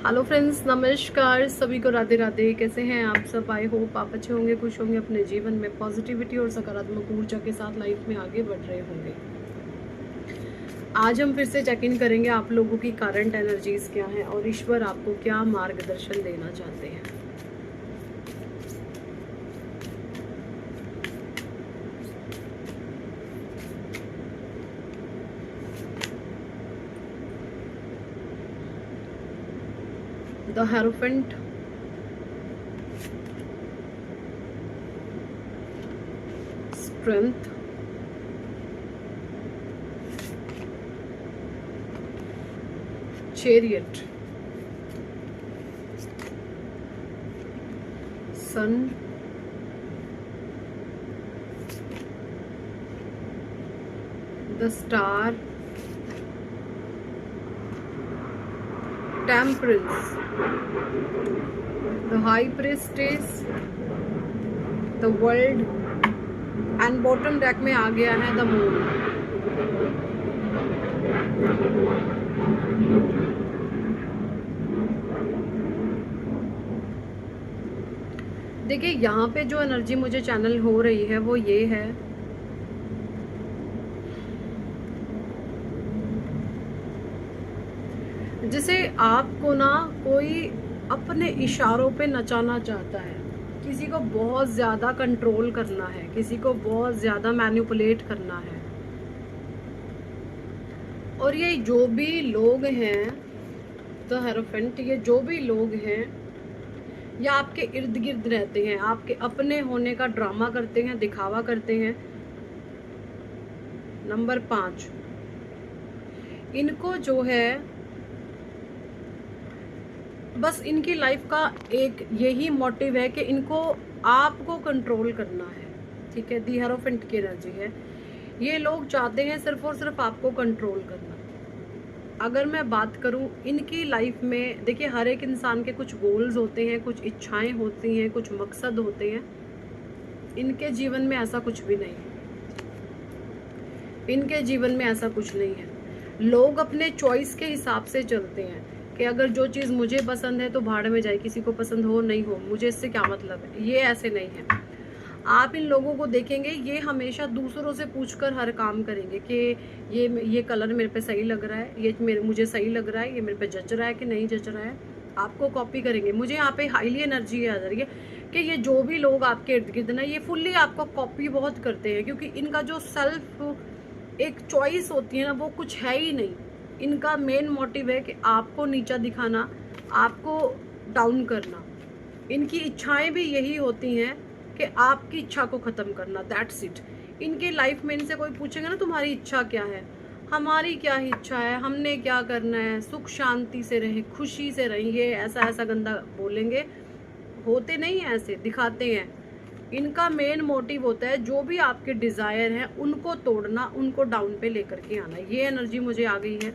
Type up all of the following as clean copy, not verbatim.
Hello friends, नमस्कार सभी को। राधे राधे। कैसे हैं आप सब? आई होप आप अच्छे होंगे, खुश होंगे, अपने जीवन में पॉजिटिविटी और सकारात्मक ऊर्जा के साथ लाइफ में आगे बढ़ रहे होंगे। आज हम फिर से चेक इन करेंगे आप लोगों की करंट एनर्जीज क्या हैं और ईश्वर आपको क्या मार्गदर्शन देना चाहते हैं। The hierophant, strength, chariot, sun, the star, temperance, the high priestess, the world and bottom deck में आ गया है द मून। देखिए, यहाँ पे जो एनर्जी मुझे चैनल हो रही है वो ये है, जिसे आपको ना कोई अपने इशारों पे नचाना चाहता है, किसी को बहुत ज़्यादा कंट्रोल करना है, किसी को बहुत ज़्यादा मैनिपुलेट करना है। और ये जो भी लोग हैं तो हेरोफेंट, ये जो भी लोग हैं या आपके इर्द गिर्द रहते हैं, आपके अपने होने का ड्रामा करते हैं, दिखावा करते हैं। नंबर 5, इनको जो है बस इनकी लाइफ का एक यही मोटिव है कि इनको आपको कंट्रोल करना है। ठीक है, दी हेरोफेंट की एनर्जी है। ये लोग चाहते हैं सिर्फ और सिर्फ आपको कंट्रोल करना। अगर मैं बात करूं इनकी लाइफ में, देखिए हर एक इंसान के कुछ गोल्स होते हैं, कुछ इच्छाएं होती हैं, कुछ मकसद होते हैं। इनके जीवन में ऐसा कुछ भी नहीं है। इनके जीवन में ऐसा कुछ नहीं है। लोग अपने चॉइस के हिसाब से चलते हैं कि अगर जो चीज़ मुझे पसंद है तो भाड़ में जाए, किसी को पसंद हो नहीं हो, मुझे इससे क्या मतलब है। ये ऐसे नहीं है। आप इन लोगों को देखेंगे, ये हमेशा दूसरों से पूछकर हर काम करेंगे कि ये कलर मेरे पे सही लग रहा है, ये मुझे सही लग रहा है, ये मेरे पे जच रहा है कि नहीं जच रहा है। आपको कॉपी करेंगे। मुझे यहाँ पे हाईली एनर्जी आ जा रही है कि ये जो भी लोग आपके इर्द गिर्द ना, ये फुल्ली आपको कॉपी बहुत करते हैं, क्योंकि इनका जो सेल्फ एक चॉइस होती है ना, वो कुछ है ही नहीं। इनका मेन मोटिव है कि आपको नीचा दिखाना, आपको डाउन करना। इनकी इच्छाएं भी यही होती हैं कि आपकी इच्छा को ख़त्म करना। That's it. इनके लाइफ में इनसे कोई पूछेगा ना तुम्हारी इच्छा क्या है, हमारी क्या इच्छा है, हमने क्या करना है, सुख शांति से रहे, खुशी से रहिए, ऐसा ऐसा गंदा बोलेंगे। होते नहीं हैं ऐसे, दिखाते हैं। इनका मेन मोटिव होता है जो भी आपके डिज़ायर हैं उनको तोड़ना, उनको डाउन पे लेकर के आना। ये एनर्जी मुझे आ गई है।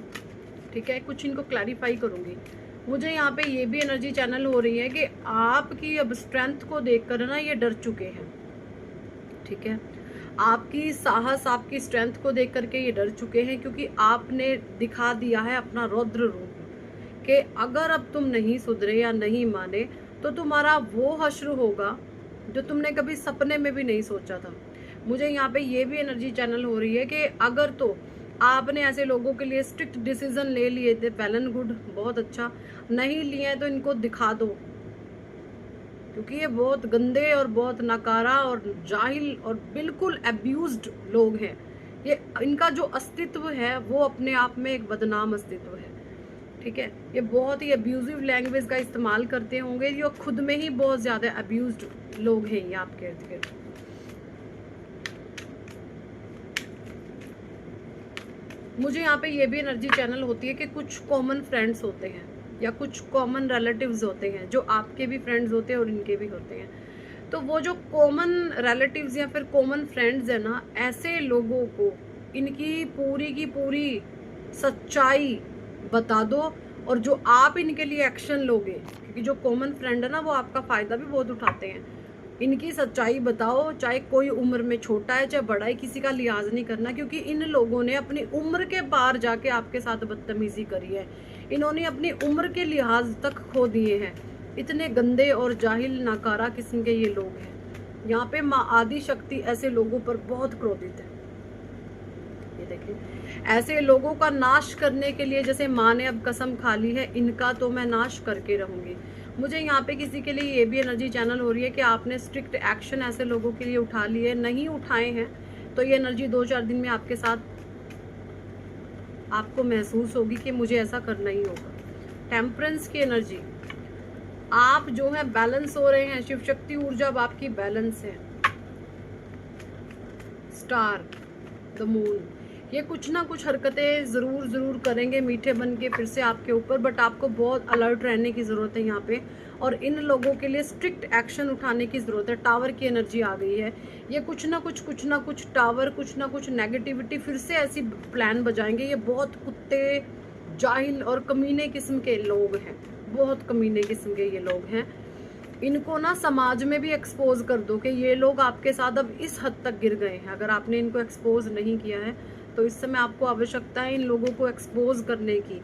ठीक है, कुछ इनको क्लैरिफाई करूँगी। मुझे यहाँ पे ये भी एनर्जी चैनल हो रही है कि आपकी अब स्ट्रेंथ को देखकर ना ये डर चुके हैं। ठीक है, आपकी साहस, आपकी स्ट्रेंथ को देख करके ये डर चुके हैं, क्योंकि आपने दिखा दिया है अपना रौद्र रूप कि अगर अब तुम नहीं सुधरे या नहीं माने तो तुम्हारा वो हश्र होगा जो तुमने कभी सपने में भी नहीं सोचा था। मुझे यहाँ पे ये भी एनर्जी चैनल हो रही है कि अगर तो आपने ऐसे लोगों के लिए स्ट्रिक्ट डिसीजन ले लिए थे, वेल एंड गुड, बहुत अच्छा। नहीं लिए तो इनको दिखा दो, क्योंकि ये बहुत गंदे और बहुत नकारा और जाहिल और बिल्कुल अब्यूज्ड लोग हैं। ये इनका जो अस्तित्व है वो अपने आप में एक बदनाम अस्तित्व है। ठीक है, ये बहुत ही अब्यूजिव लैंग्वेज का इस्तेमाल करते होंगे। ये खुद में ही बहुत ज़्यादा अब्यूज्ड लोग हैं ये आपके इर्द गिर्द। मुझे यहाँ पे ये भी एनर्जी चैनल होती है कि कुछ कॉमन फ्रेंड्स होते हैं या कुछ कॉमन रिलेटिव्स होते हैं, जो आपके भी फ्रेंड्स होते हैं और इनके भी होते हैं। तो वो जो कॉमन रिलेटिव्स या फिर कॉमन फ्रेंड्स है ना, ऐसे लोगों को इनकी पूरी की पूरी सच्चाई बता दो, और जो आप इनके लिए एक्शन लोगे, क्योंकि जो कॉमन फ्रेंड है ना वो आपका फ़ायदा भी बहुत उठाते हैं। इनकी सच्चाई बताओ, चाहे कोई उम्र में छोटा है चाहे बड़ा है, किसी का लिहाज नहीं करना, क्योंकि इन लोगों ने अपनी उम्र के पार जाके आपके साथ बदतमीजी करी है। इन्होंने अपनी उम्र के लिहाज तक खो दिए हैं। इतने गंदे और जाहिल नाकारा किस्म के ये लोग हैं। यहाँ पे माँ आदि शक्ति ऐसे लोगों पर बहुत क्रोधित है। ये देखिए, ऐसे लोगों का नाश करने के लिए जैसे माँ ने अब कसम खा ली है, इनका तो मैं नाश करके रहूंगी। मुझे यहाँ पे किसी के लिए ये भी एनर्जी चैनल हो रही है कि आपने स्ट्रिक्ट एक्शन ऐसे लोगों के लिए उठा लिए, नहीं उठाए हैं तो ये एनर्जी 2-4 दिन में आपके साथ आपको महसूस होगी कि मुझे ऐसा करना ही होगा। टेम्परेंस की एनर्जी, आप जो है बैलेंस हो रहे हैं, शिव शक्ति ऊर्जा अब आपकी बैलेंस है। स्टार, द मून, ये कुछ ना कुछ हरकतें जरूर करेंगे मीठे बन के फिर से आपके ऊपर, बट आपको बहुत अलर्ट रहने की जरूरत है यहाँ पे, और इन लोगों के लिए स्ट्रिक्ट एक्शन उठाने की जरूरत है। टावर की एनर्जी आ गई है। ये कुछ ना कुछ टावर, कुछ ना कुछ नेगेटिविटी फिर से ऐसी प्लान बजाएंगे। ये बहुत कुत्ते, जाहिल और कमीने किस्म के लोग हैं, बहुत कमीने किस्म के ये लोग हैं। इनको ना समाज में भी एक्सपोज कर दो कि ये लोग आपके साथ अब इस हद तक गिर गए हैं। अगर आपने इनको एक्सपोज नहीं किया है तो इस समय आपको आवश्यकता है इन लोगों को एक्सपोज करने की,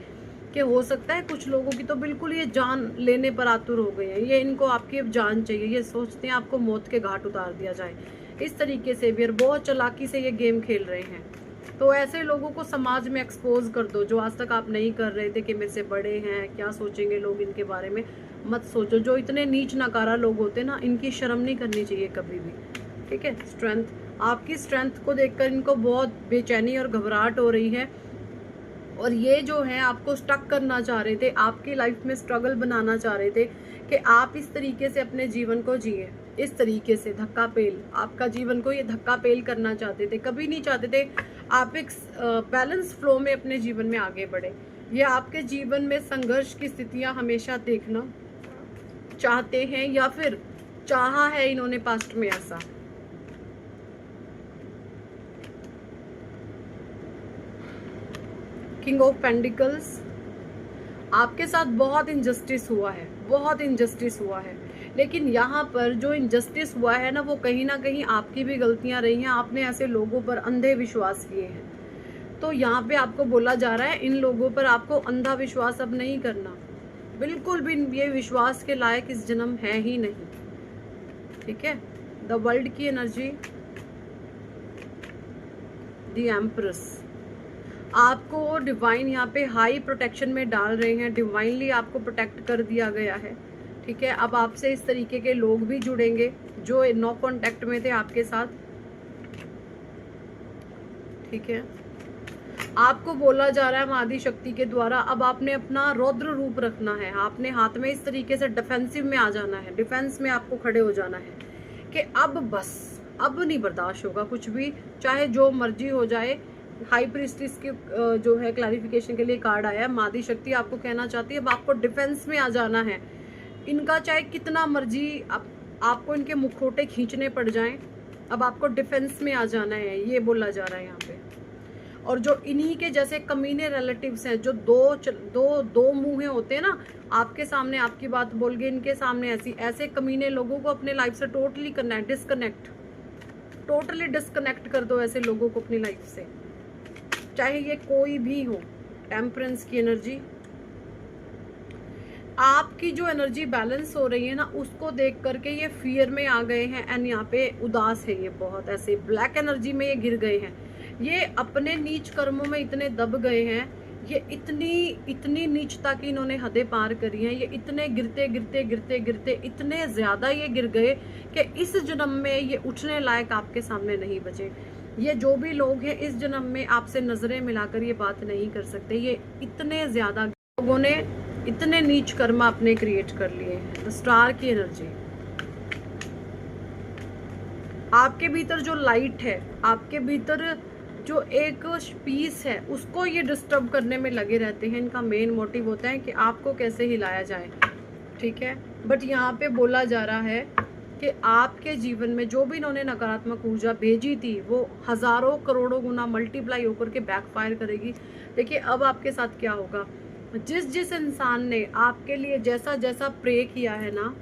कि हो सकता है कुछ लोगों की तो बिल्कुल ये जान लेने पर आतुर हो गए हैं। ये इनको आपकी अब जान चाहिए, ये सोचते हैं आपको मौत के घाट उतार दिया जाए। इस तरीके से भी बहुत चालाकी से ये गेम खेल रहे हैं। तो ऐसे लोगों को समाज में एक्सपोज कर दो, जो आज तक आप नहीं कर रहे थे कि मेरे से बड़े हैं, क्या सोचेंगे लोग इनके बारे में, मत सोचो। जो इतने नीच नकारा लोग होते ना, इनकी शर्म नहीं करनी चाहिए कभी भी, ठीक है। स्ट्रेंथ, आपकी स्ट्रेंथ को देखकर इनको बहुत बेचैनी और घबराहट हो रही है, और ये जो है आपको स्टक करना चाह रहे थे, आपकी लाइफ में स्ट्रगल बनाना चाह रहे थे कि आप इस तरीके से अपने जीवन को जिए, इस तरीके से धक्का पेल, आपका जीवन को ये धक्का पेल करना चाहते थे। कभी नहीं चाहते थे आप एक बैलेंस फ्लो में अपने जीवन में आगे बढ़े। ये आपके जीवन में संघर्ष की स्थितियां हमेशा देखना चाहते हैं, या फिर चाहा है इन्होंने पास्ट में ऐसा। किंग ऑफ पेंडिकल्स, आपके साथ बहुत इनजस्टिस हुआ है, बहुत इनजस्टिस हुआ है, लेकिन यहाँ पर जो इनजस्टिस हुआ है ना, वो कहीं ना कहीं आपकी भी गलतियां रही हैं। आपने ऐसे लोगों पर अंधे विश्वास किए हैं। तो यहाँ पे आपको बोला जा रहा है इन लोगों पर आपको अंधा विश्वास अब नहीं करना, बिल्कुल भी ये विश्वास के लायक इस जन्म है ही नहीं, ठीक है। द वर्ल्ड की एनर्जी, द एम्प्रेस, आपको डिवाइन यहाँ पे हाई प्रोटेक्शन में डाल रहे हैं। डिवाइनली आपको प्रोटेक्ट कर दिया गया है, ठीक है। अब आपसे इस तरीके के लोग भी जुड़ेंगे जो नो कांटेक्ट में थे आपके साथ, ठीक है। आपको बोला जा रहा है आदि शक्ति के द्वारा, अब आपने अपना रौद्र रूप रखना है। आपने हाथ में इस तरीके से डिफेंसिव में आ जाना है, डिफेंस में आपको खड़े हो जाना है कि अब बस, अब नहीं बर्दाश्त होगा कुछ भी, चाहे जो मर्जी हो जाए। हाई प्रीस्टिस की जो है क्लैरिफिकेशन के लिए कार्ड आया है। मादी शक्ति आपको कहना चाहती है अब आपको डिफेंस में आ जाना है। इनका चाहे कितना मर्जी आपको इनके मुखौटे खींचने पड़ जाएं, अब आपको डिफेंस में आ जाना है, ये बोला जा रहा है यहाँ पे। और जो इन्हीं के जैसे कमीने रिलेटिव्स हैं, जो दो मुंह होते हैं ना, आपके सामने आपकी बात बोल गए, इनके सामने ऐसे कमीने लोगों को अपने लाइफ से टोटली करना है, टोटली डिस्कनेक्ट कर दो ऐसे लोगों को अपनी लाइफ से, चाहे ये कोई भी हो। टेम्परेंस की एनर्जी, आपकी जो एनर्जी बैलेंस हो रही है ना, उसको देख करके ये फियर में आ गए हैं एंड यहाँ पे उदास है। ये बहुत ऐसे ब्लैक एनर्जी में ये गिर गए हैं। ये अपने नीच कर्मों में इतने दब गए हैं, ये इतनी नीचता की इन्होंने हदें पार करी हैं। ये इतने गिरते इतने ज्यादा ये गिर गए कि इस जन्म में ये उठने लायक आपके सामने नहीं बचे। ये जो भी लोग हैं इस जन्म में आपसे नजरें मिलाकर ये बात नहीं कर सकते। ये इतने ज्यादा लोगों ने इतने नीच कर्म अपने क्रिएट कर लिए हैं। स्टार की एनर्जी, आपके भीतर जो लाइट है, आपके भीतर जो एक पीस है, उसको ये डिस्टर्ब करने में लगे रहते हैं। इनका मेन मोटिव होता है कि आपको कैसे हिलाया जाए, ठीक है। बट यहाँ पे बोला जा रहा है कि आपके जीवन में जो भी इन्होंने नकारात्मक ऊर्जा भेजी थी, वो हजारों करोड़ों गुना मल्टीप्लाई होकर के बैकफायर करेगी। देखिए अब आपके साथ क्या होगा। जिस इंसान ने आपके लिए जैसा प्रे किया है ना,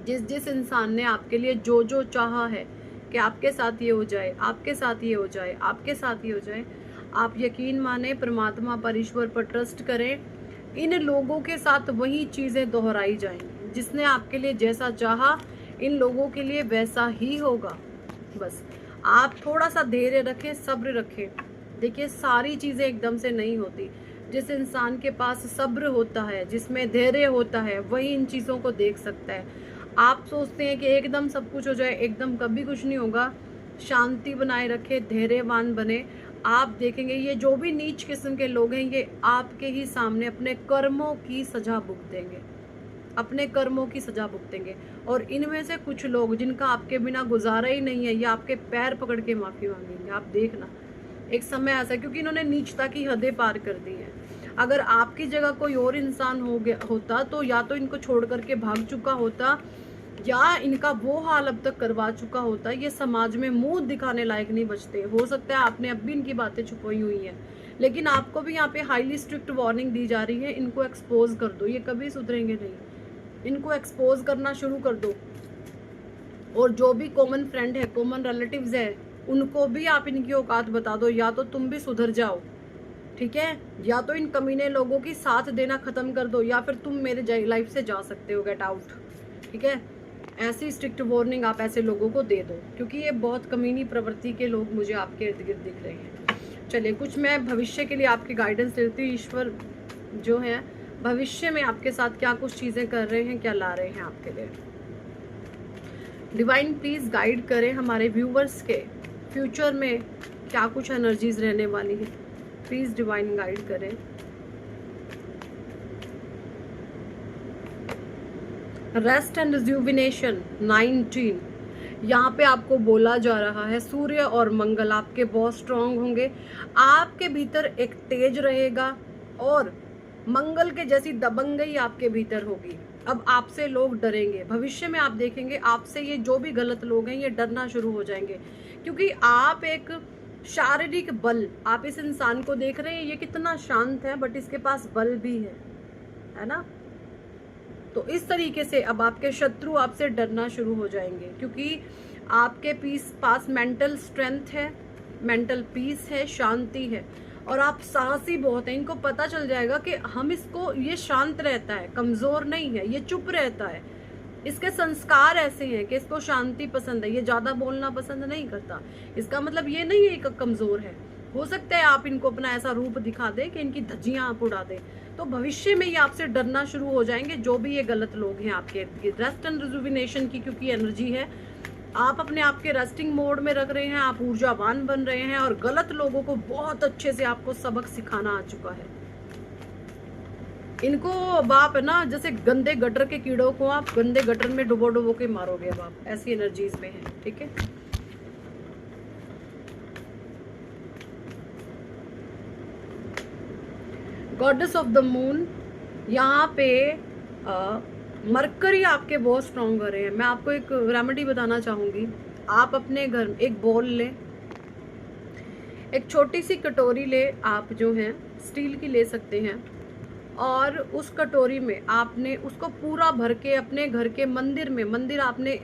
जिस इंसान ने आपके लिए जो चाहा है कि आपके साथ ये हो जाए, आपके साथ ये हो जाए, आपके साथ ये हो जाए, आप यकीन माने, परमात्मा पर, ईश्वर पर ट्रस्ट करें। इन लोगों के साथ वही चीजें दोहराई जाएंगी। जिसने आपके लिए जैसा चाहा, इन लोगों के लिए वैसा ही होगा। बस आप थोड़ा सा धैर्य रखें, सब्र रखें। देखिए सारी चीजें एकदम से नहीं होती। जिस इंसान के पास सब्र होता है, जिसमें धैर्य होता है, वही इन चीजों को देख सकता है। आप सोचते हैं कि एकदम सब कुछ हो जाए, एकदम कभी कुछ नहीं होगा। शांति बनाए रखे, धैर्यवान बने। आप देखेंगे ये जो भी नीच किस्म के लोग हैं, ये आपके ही सामने अपने कर्मों की सजा भुगतेंगे, अपने कर्मों की सजा भुगतेंगे। और इनमें से कुछ लोग जिनका आपके बिना गुजारा ही नहीं है, ये आपके पैर पकड़ के माफी मांगेंगे। आप देखना एक समय ऐसा, क्योंकि इन्होंने नीचता की हदें पार कर दी है। अगर आपकी जगह कोई और इंसान हो गया होता तो या तो इनको छोड़ करके भाग चुका होता, या इनका वो हाल अब तक करवा चुका होता। ये समाज में मुंह दिखाने लायक नहीं बचते। हो सकता है आपने अब भी इनकी बातें छुपाई हुई हैं, लेकिन आपको भी यहाँ पे हाईली स्ट्रिक्ट वार्निंग दी जा रही है। इनको एक्सपोज कर दो, ये कभी सुधरेंगे नहीं। इनको एक्सपोज करना शुरू कर दो। और जो भी कॉमन फ्रेंड है, कॉमन रिलेटिव्स है, उनको भी आप इनकी औकात बता दो। या तो तुम भी सुधर जाओ, ठीक है, या तो इन कमीने लोगों की साथ देना खत्म कर दो, या फिर तुम मेरे लाइफ से जा सकते हो, गेट आउट। ठीक है, ऐसी स्ट्रिक्ट वार्निंग आप ऐसे लोगों को दे दो, क्योंकि ये बहुत कमीनी प्रवृत्ति के लोग मुझे आपके इर्द गिर्द दिख रहे हैं। चलिए कुछ मैं भविष्य के लिए आपकी गाइडेंस देती हूँ। ईश्वर जो है भविष्य में आपके साथ क्या कुछ चीजें कर रहे हैं, क्या ला रहे हैं आपके लिए। डिवाइन प्लीज गाइड करें हमारे व्यूवर्स के फ्यूचर में क्या कुछ एनर्जीज रहने वाली है। प्लीज डिवाइन गाइड करें। रेस्ट एंड रिज्यूविनेशन 19, यहाँ पे आपको बोला जा रहा है सूर्य और मंगल आपके बहुत स्ट्रांग होंगे। आपके भीतर एक तेज रहेगा और मंगल के जैसी दबंगई आपके भीतर होगी। अब आपसे लोग डरेंगे। भविष्य में आप देखेंगे आपसे ये जो भी गलत लोग हैं, ये डरना शुरू हो जाएंगे, क्योंकि आप एक शारीरिक बल, आप इस इंसान को देख रहे हैं, ये कितना शांत है, बट इसके पास बल भी है ना। तो इस तरीके से अब आपके शत्रु आपसे डरना शुरू हो जाएंगे, क्योंकि आपके पास मेंटल स्ट्रेंथ है, मेंटल पीस है, शांति है, और आप साहसी बहुत हैं। इनको पता चल जाएगा कि हम इसको, ये शांत रहता है, कमजोर नहीं है, ये चुप रहता है, इसके संस्कार ऐसे हैं कि इसको शांति पसंद है, ये ज्यादा बोलना पसंद नहीं करता। इसका मतलब ये नहीं है कि कमजोर है। हो सकता है आप इनको अपना ऐसा रूप दिखा दे कि इनकी धज्जियां आप उड़ा दे, तो भविष्य में ये आपसे डरना शुरू हो जाएंगे, जो भी ये गलत लोग हैं आपके इर्द गिर्द। रेस्ट एंड रिजुविनेशन की क्योंकि एनर्जी है, आप अपने आप के रेस्टिंग मोड में रख रहे हैं, आप ऊर्जावान बन रहे हैं, और गलत लोगों को बहुत अच्छे से आपको सबक सिखाना आ चुका है। इनको अब आप है ना, जैसे गंदे गटर के कीड़ों को आप गंदे गटर में डुबो डुबो के मारोगे, अब आप ऐसी एनर्जीज में हैं। ठीक है, गॉडेस ऑफ द मून, यहाँ पे मरकरी आपके बहुत स्ट्रॉन्ग हो रहे हैं। मैं आपको एक रेमेडी बताना चाहूंगी। आप अपने घर में एक बॉल ले, एक छोटी सी कटोरी ले, आप जो है स्टील की ले सकते हैं, और उस कटोरी में आपने उसको पूरा भर के अपने घर के मंदिर में, मंदिर आपने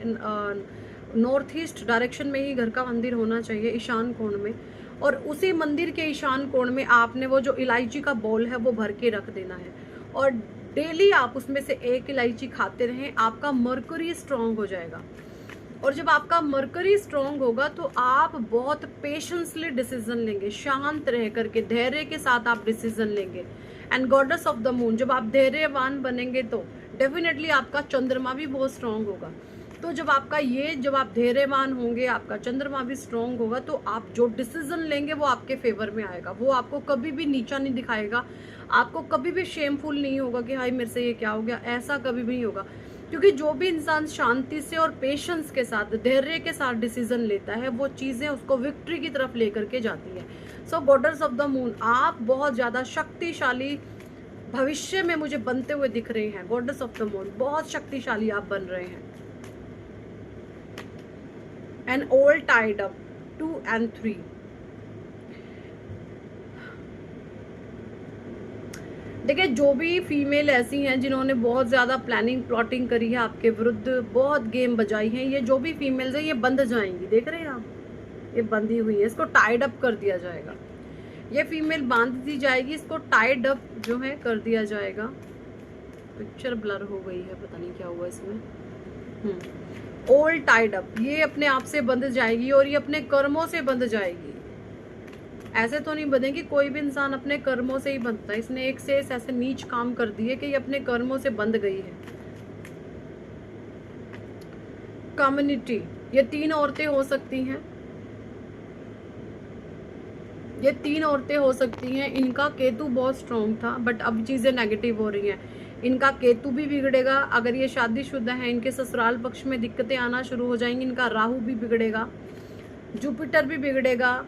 नॉर्थ ईस्ट डायरेक्शन में ही घर का मंदिर होना चाहिए, ईशान कोण में, और उसी मंदिर के ईशान कोण में आपने वो जो इलायची का बॉल है वो भर के रख देना है, और डेली आप उसमें से एक इलायची खाते रहें। आपका मरकरी स्ट्रांग हो जाएगा, और जब आपका मरकरी स्ट्रांग होगा तो आप बहुत पेशेंसली डिसीजन लेंगे, शांत रह करके धैर्य के साथ आप डिसीजन लेंगे। And goddess of the moon, जब आप धैर्यवान बनेंगे तो डेफिनेटली आपका चंद्रमा भी बहुत स्ट्रांग होगा। तो जब आप धैर्यवान होंगे, आपका चंद्रमा भी स्ट्रांग होगा, तो आप जो डिसीजन लेंगे वो आपके फेवर में आएगा। वो आपको कभी भी नीचा नहीं दिखाएगा, आपको कभी भी शेमफुल नहीं होगा कि हाय मेरे से ये क्या हो गया, ऐसा कभी भी नहीं होगा। क्योंकि जो भी इंसान शांति से और पेशेंस के साथ, धैर्य के साथ डिसीजन लेता है, वो चीजें उसको विक्ट्री की तरफ लेकर के जाती है। सो गॉडेस ऑफ द मून, आप बहुत ज्यादा शक्तिशाली भविष्य में मुझे बनते हुए दिख रहे हैं। गॉडेस ऑफ द मून, बहुत शक्तिशाली आप बन रहे हैं। And all tied up 2 and 3, देखिए जो भी फीमेल ऐसी हैं जिन्होंने बहुत ज्यादा प्लानिंग प्लॉटिंग करी है आपके विरुद्ध, बहुत गेम बजाई है, ये जो भी फीमेल्स है ये बंध जाएंगी। देख रहे हैं आप, ये बंधी हुई है, इसको टाइड अप कर दिया जाएगा। ये फीमेल बांध दी जाएगी, इसको टाइड अप जो है कर दिया जाएगा। पिक्चर ब्लर हो गई है, पता नहीं क्या हुआ इसमें। ऑल टाइड अप, ये अपने आप से बंध जाएगी और ये अपने कर्मों से बंध जाएगी। ऐसे तो नहीं बंधेगी, कोई भी इंसान अपने कर्मों से ही बंधता है। इसने एक से ऐसे नीच काम कर दिए कि ये अपने कर्मों से बंध गई है। कम्युनिटी, ये 3 औरतें हो सकती हैं, ये 3 औरतें हो सकती हैं। इनका केतु बहुत स्ट्रॉन्ग था, बट अब चीजें नेगेटिव हो रही हैं। इनका केतु भी बिगड़ेगा, अगर ये शादीशुदा है इनके ससुराल पक्ष में दिक्कतें आना शुरू हो जाएंगी। इनका राहु भी बिगड़ेगा, जुपिटर भी बिगड़ेगा,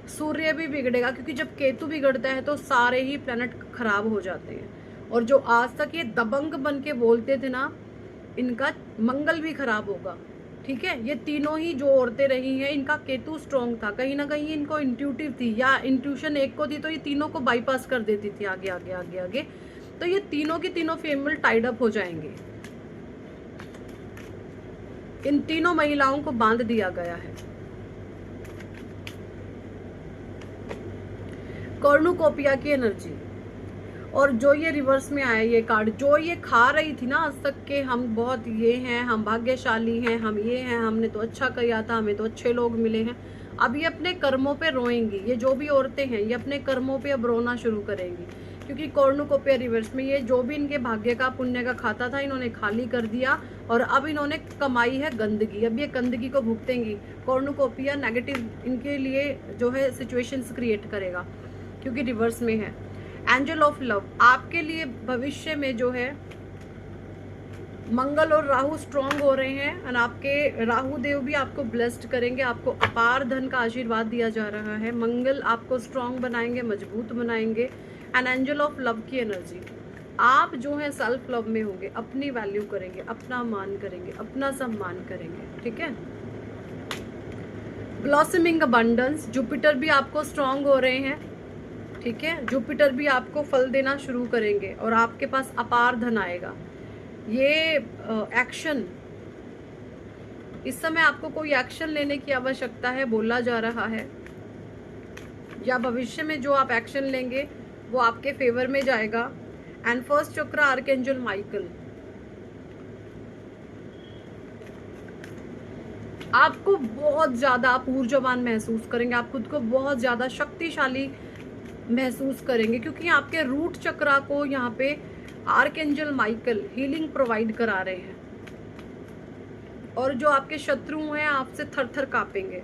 सूर्य भी बिगड़ेगा, क्योंकि जब केतु बिगड़ता है तो सारे ही प्लैनेट खराब हो जाते हैं। और जो आज तक ये दबंग बन के बोलते थे ना, इनका मंगल भी खराब होगा। ठीक है, ये तीनों ही जो औरतें रही हैं, इनका केतु स्ट्रॉन्ग था, कहीं ना कहीं इनको इंट्यूटिव थी, या इंट्यूशन एक को थी तो ये तीनों को बाईपास कर देती थी आगे आगे आगे आगे। तो ये तीनों की तीनों फीमेल टाइड अप हो जाएंगे। इन तीनों महिलाओं को बांध दिया गया है। कॉर्नुकोपिया की एनर्जी, और जो ये रिवर्स में आया ये कार्ड, जो ये खा रही थी ना आज तक के, हम बहुत ये हैं, हम भाग्यशाली हैं, हम ये हैं, हमने तो अच्छा किया था, हमें तो अच्छे लोग मिले हैं। अब ये अपने कर्मों पे रोएंगी। ये जो भी औरतें हैं ये अपने कर्मों पे अब रोना शुरू करेंगी, क्योंकि कॉर्नुकोपिया रिवर्स में ये जो भी इनके भाग्य का पुण्य का खाता था इन्होंने खाली कर दिया, और अब इन्होंने कमाई है गंदगी। अब ये गंदगी को भुगतेंगी। कॉर्नुकोपिया नेगेटिव इनके लिए जो है सिचुएशंस क्रिएट करेगा, क्योंकि रिवर्स में है। एंजल ऑफ लव, आपके लिए भविष्य में जो है मंगल और राहु स्ट्रांग हो रहे हैं, और आपके राहु देव भी आपको ब्लेस्ड करेंगे। आपको अपार धन का आशीर्वाद दिया जा रहा है। मंगल आपको स्ट्रांग बनाएंगे, मजबूत बनाएंगे। एंड एंजल ऑफ लव की एनर्जी, आप जो है सेल्फ लव में होंगे, अपनी वैल्यू करेंगे, अपना मान करेंगे, अपना सम्मान करेंगे। ठीक है, ब्लॉसमिंग अबंडेंस, जुपिटर भी आपको स्ट्रांग हो रहे हैं। ठीक है, जुपिटर भी आपको फल देना शुरू करेंगे और आपके पास अपार धन आएगा। ये एक्शन, इस समय आपको कोई एक्शन लेने की आवश्यकता है बोला जा रहा है, या भविष्य में जो आप एक्शन लेंगे वो आपके फेवर में जाएगा। एंड फर्स्ट चक्र आर्कएंजल माइकल, आपको बहुत ज्यादा ऊर्जावान महसूस करेंगे, आप खुद को बहुत ज्यादा शक्तिशाली महसूस करेंगे, क्योंकि आपके रूट चक्रा को यहाँ पे आर्कएंजल माइकल हीलिंग प्रोवाइड करा रहे हैं। और जो आपके शत्रु हैं आपसे थर थर कांपेंगे।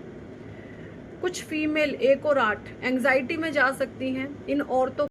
कुछ फीमेल 1 और 8 एंजाइटी में जा सकती हैं। इन औरतों